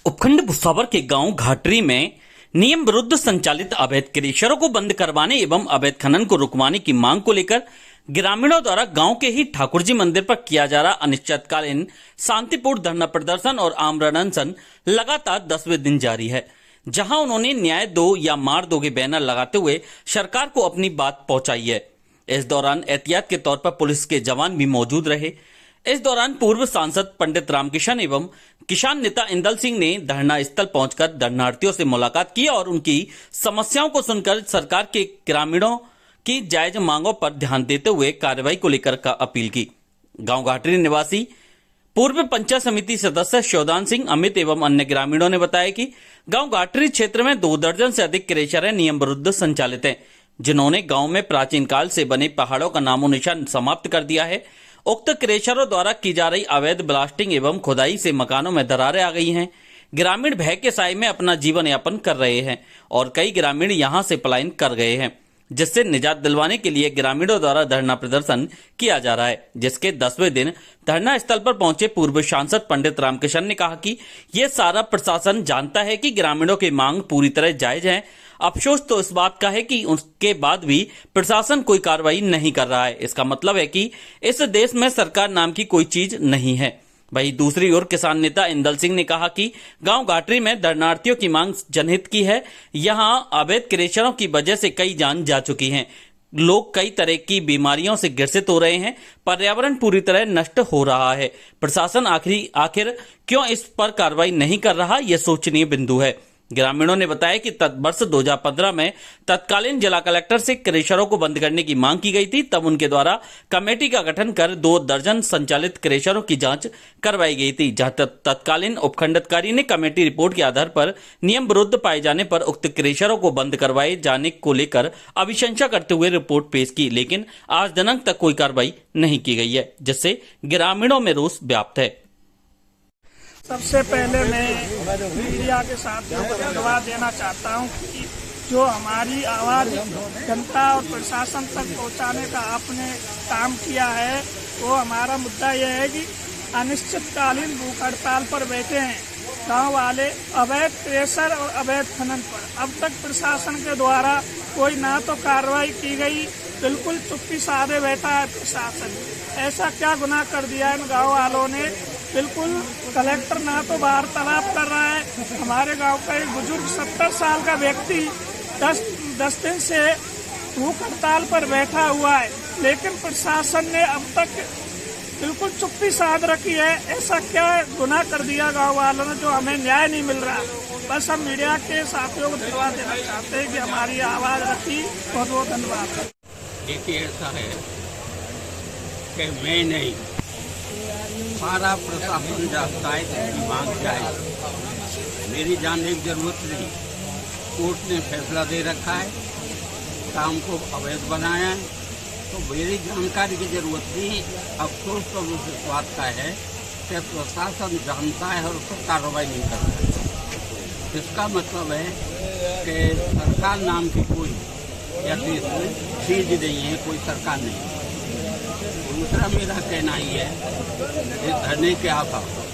उपखंड भुसावर के गांव घाटरी में नियम विरुद्ध संचालित अवैध क्रेशरों को बंद करवाने एवं अवैध खनन को रुकवाने की मांग को लेकर ग्रामीणों द्वारा गांव के ही ठाकुर जी मंदिर पर किया जा रहा अनिश्चितकालीन शांतिपूर्ण धरना प्रदर्शन और आमरण अनशन लगातार 10वें दिन जारी है, जहां उन्होंने न्याय दो या मार दो के बैनर लगाते हुए सरकार को अपनी बात पहुंचाई है। इस दौरान एहतियात के तौर पर पुलिस के जवान भी मौजूद रहे। इस दौरान पूर्व सांसद पंडित रामकिशन एवं किसान नेता इंदल सिंह ने धरना स्थल पहुंचकर धरनार्थियों से मुलाकात की और उनकी समस्याओं को सुनकर सरकार के ग्रामीणों की जायज मांगों पर ध्यान देते हुए कार्रवाई को लेकर का अपील की। गांव घाटरी निवासी पूर्व पंचायत समिति सदस्य शौदान सिंह, अमित एवं अन्य ग्रामीणों ने बताया कि गांव घाटरी क्षेत्र में 2 दर्जन से अधिक क्रेशर नियम विरुद्ध संचालित हैं, जिन्होंने गांव में प्राचीन काल से बने पहाड़ों का नामो निशान समाप्त कर दिया है। उक्त क्रेशरों द्वारा की जा रही अवैध ब्लास्टिंग एवं खुदाई से मकानों में दरारें आ गई हैं। ग्रामीण भय के साए में अपना जीवन यापन कर रहे हैं और कई ग्रामीण यहां से पलायन कर गए हैं, जिससे निजात दिलवाने के लिए ग्रामीणों द्वारा धरना प्रदर्शन किया जा रहा है। जिसके 10वें दिन धरना स्थल पर पहुंचे पूर्व सांसद पंडित रामकिशन ने कहा कि यह सारा प्रशासन जानता है कि ग्रामीणों की मांग पूरी तरह जायज है। अफसोस तो इस बात का है कि उसके बाद भी प्रशासन कोई कार्रवाई नहीं कर रहा है। इसका मतलब है कि इस देश में सरकार नाम की कोई चीज नहीं है। वहीं दूसरी ओर किसान नेता इंदल सिंह ने कहा कि गांव घाटरी में धरनार्थियों की मांग जनहित की है। यहां अवैध क्रेशरों की वजह से कई जान जा चुकी हैं, लोग कई तरह की बीमारियों से ग्रसित हो रहे हैं, पर्यावरण पूरी तरह नष्ट हो रहा है। प्रशासन आखिर क्यों इस पर कार्रवाई नहीं कर रहा, यह सोचनीय बिंदु है। ग्रामीणों ने बताया कि वर्ष 2015 में तत्कालीन जिला कलेक्टर से क्रेशरों को बंद करने की मांग की गई थी। तब उनके द्वारा कमेटी का गठन कर 2 दर्जन संचालित क्रेशरों की जांच करवाई गई थी, जहां तत्कालीन उपखंडाधिकारी ने कमेटी रिपोर्ट के आधार पर नियम विरुद्ध पाए जाने पर उक्त क्रेशरों को बंद करवाए जाने को लेकर अभिशंसा करते हुए रिपोर्ट पेश की, लेकिन आज दिनांक तक कोई कार्रवाई नहीं की गई है, जिससे ग्रामीणों में रोष व्याप्त है। सबसे पहले मैं मीडिया के साथियों को धन्यवाद देना चाहता हूं कि जो हमारी आवाज़ जनता और प्रशासन तक पहुंचाने का आपने काम किया है। वो हमारा मुद्दा यह है कि अनिश्चितकालीन भूख हड़ताल पर बैठे हैं गांव वाले अवैध क्रेशर और अवैध खनन पर। अब तक प्रशासन के द्वारा कोई ना तो कार्रवाई की गई, बिल्कुल चुप्पी साधे बैठा है प्रशासन। ऐसा क्या गुनाह कर दिया इन गाँव वालों ने? बिल्कुल कलेक्टर ना तो वार्तालाप कर रहा है। हमारे गांव का एक बुजुर्ग 70 साल का व्यक्ति 10 दिन से भूख हड़ताल पर बैठा हुआ है, लेकिन प्रशासन ने अब तक बिल्कुल चुप्पी साध रखी है। ऐसा क्या गुनाह कर दिया गांव वालों ने जो हमें न्याय नहीं मिल रहा? बस हम मीडिया के साथियों को धन्यवाद देना चाहते हैं कि हमारी आवाज़ रखी। बहुत बहुत धन्यवाद। देखिए, ऐसा है कि मैं नहीं, सारा प्रशासन जानता है कि मांग क्या है। मेरी जानने की जरूरत नहीं, कोर्ट ने फैसला दे रखा है, काम को अवैध बनाया है, तो मेरी जानकारी की जरूरत नहीं। अफसोस तो मुझे इस बात का है कि प्रशासन जानता है और उस पर कार्रवाई नहीं करता है। इसका मतलब है कि सरकार नाम की कोई या देश में चीज नहीं है, कोई सरकार नहीं है। दूसरा मेरा कहना ही है, इस धरने के आधार पर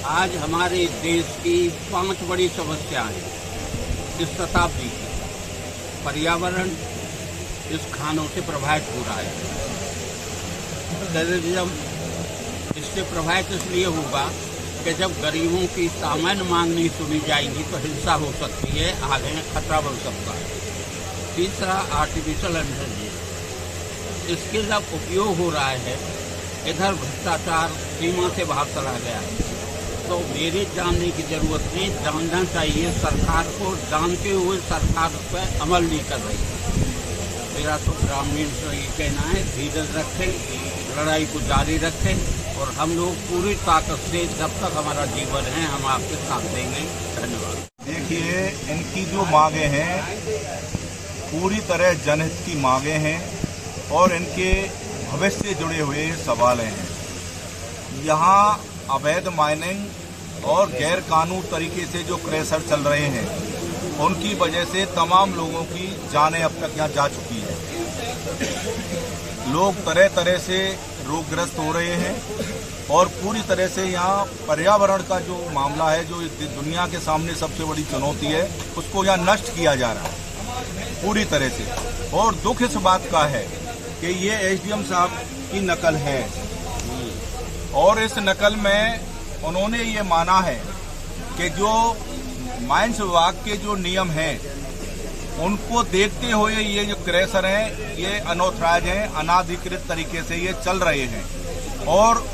आज हमारे देश की 5 बड़ी समस्याएं हैं। इस शताब्दी की पर्यावरण इस खानों से प्रभावित हो रहा है। टेररिज्म इससे प्रभावित इसलिए होगा कि जब गरीबों की सामान्य मांग नहीं सुनी जाएगी तो हिंसा हो सकती है, आगे खतरा बढ़ सकता है। तीसरा, आर्टिफिशियल इंटेलिजेंस, इसके जब उपयोग हो रहा है, इधर भ्रष्टाचार सीमा से बाहर चला गया है। तो मेरे जानने की जरूरत नहीं, जानना चाहिए सरकार को, जानते हुए सरकार उस पर अमल नहीं कर रही है। मेरा तो ग्रामीण से ये कहना है, धीरज रखें, लड़ाई को जारी रखें और हम लोग पूरी ताकत से जब तक हमारा जीवन है हम आपके साथ देंगे। धन्यवाद। देखिए, इनकी जो मांगे हैं पूरी तरह जनहित की मांगे हैं और इनके भविष्य से जुड़े हुए सवाल हैं। यहाँ अवैध माइनिंग और गैर कानूनी तरीके से जो क्रेशर चल रहे हैं, उनकी वजह से तमाम लोगों की जानें अब तक यहाँ जा चुकी है। लोग तरह तरह से रोगग्रस्त हो रहे हैं और पूरी तरह से यहाँ पर्यावरण का जो मामला है, जो दुनिया के सामने सबसे बड़ी चुनौती है, उसको यहाँ नष्ट किया जा रहा है पूरी तरह से। और दुख इस बात का है कि ये एसडीएम साहब की नकल है और इस नकल में उन्होंने ये माना है कि जो माइंस विभाग के जो नियम हैं उनको देखते हुए ये जो क्रैशर हैं ये अनऑथराइज हैं, अनाधिकृत तरीके से ये चल रहे हैं और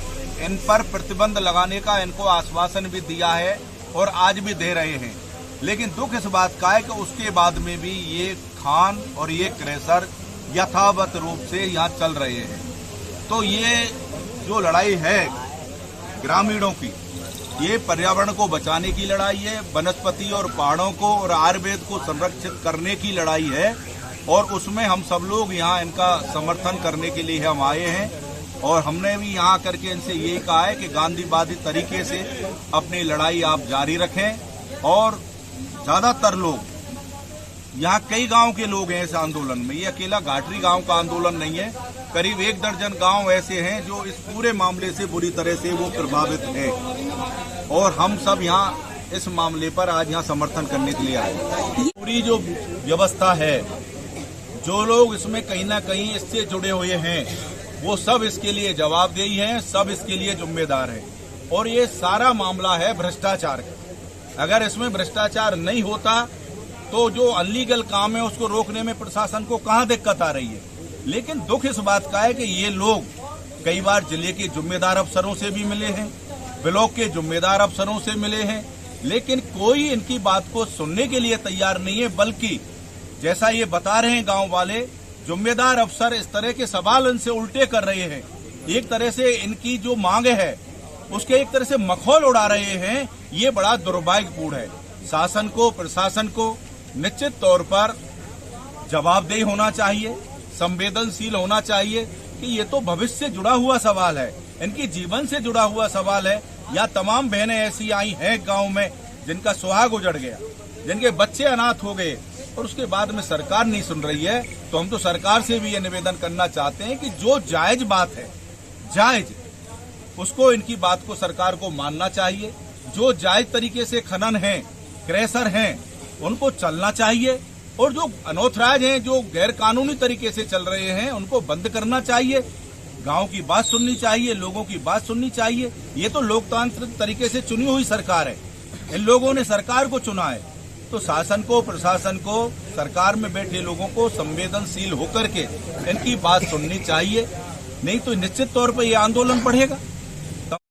इन पर प्रतिबंध लगाने का इनको आश्वासन भी दिया है और आज भी दे रहे हैं। लेकिन दुख इस बात का है कि उसके बाद में भी ये खान और ये क्रैशर यथावत रूप से यहाँ चल रहे हैं। तो ये जो लड़ाई है ग्रामीणों की, ये पर्यावरण को बचाने की लड़ाई है, वनस्पति और पहाड़ों को और आयुर्वेद को संरक्षित करने की लड़ाई है और उसमें हम सब लोग यहाँ इनका समर्थन करने के लिए हम आए हैं। और हमने भी यहाँ करके इनसे यही कहा है कि गांधीवादी तरीके से अपनी लड़ाई आप जारी रखें। और ज्यादातर लोग यहाँ, कई गांव के लोग हैं इस आंदोलन में, ये अकेला घाटरी गांव का आंदोलन नहीं है, करीब 1 दर्जन गांव ऐसे हैं जो इस पूरे मामले से बुरी तरह से वो प्रभावित हैं और हम सब यहाँ इस मामले पर आज यहाँ समर्थन करने के लिए आए। पूरी जो व्यवस्था है, जो लोग इसमें कहीं ना कहीं इससे जुड़े हुए हैं, वो सब इसके लिए जवाबदेही हैं, सब इसके लिए जिम्मेदार हैं। और ये सारा मामला है भ्रष्टाचार का। अगर इसमें भ्रष्टाचार नहीं होता तो जो अनलीगल काम है उसको रोकने में प्रशासन को कहाँ दिक्कत आ रही है। लेकिन दुख इस बात का है कि ये लोग कई बार जिले के जिम्मेदार अफसरों से भी मिले हैं, ब्लॉक के जिम्मेदार अफसरों से मिले हैं, लेकिन कोई इनकी बात को सुनने के लिए तैयार नहीं है। बल्कि जैसा ये बता रहे हैं गांव वाले, जिम्मेदार अफसर इस तरह के सवाल इनसे उल्टे कर रहे हैं, एक तरह से इनकी जो मांग है उसके एक तरह से मखौल उड़ा रहे हैं। ये बड़ा दुर्भाग्यपूर्ण है। शासन को, प्रशासन को निश्चित तौर पर जवाबदेही होना चाहिए, संवेदनशील होना चाहिए कि ये तो भविष्य से जुड़ा हुआ सवाल है, इनकी जीवन से जुड़ा हुआ सवाल है। या तमाम बहनें ऐसी आई हैं गांव में जिनका सुहाग उजड़ गया, जिनके बच्चे अनाथ हो गए और उसके बाद में सरकार नहीं सुन रही है। तो हम तो सरकार से भी ये निवेदन करना चाहते हैं कि जो जायज बात है, जायज, उसको, इनकी बात को सरकार को मानना चाहिए। जो जायज तरीके से खनन है, क्रैशर हैं, उनको चलना चाहिए और जो अनऑथराइज हैं, जो गैर कानूनी तरीके से चल रहे हैं, उनको बंद करना चाहिए। गांव की बात सुननी चाहिए, लोगों की बात सुननी चाहिए। ये तो लोकतांत्रिक तरीके से चुनी हुई सरकार है, इन लोगों ने सरकार को चुना है। तो शासन को, प्रशासन को, सरकार में बैठे लोगों को संवेदनशील होकर के इनकी बात सुननी चाहिए, नहीं तो निश्चित तौर पर यह आंदोलन बढ़ेगा।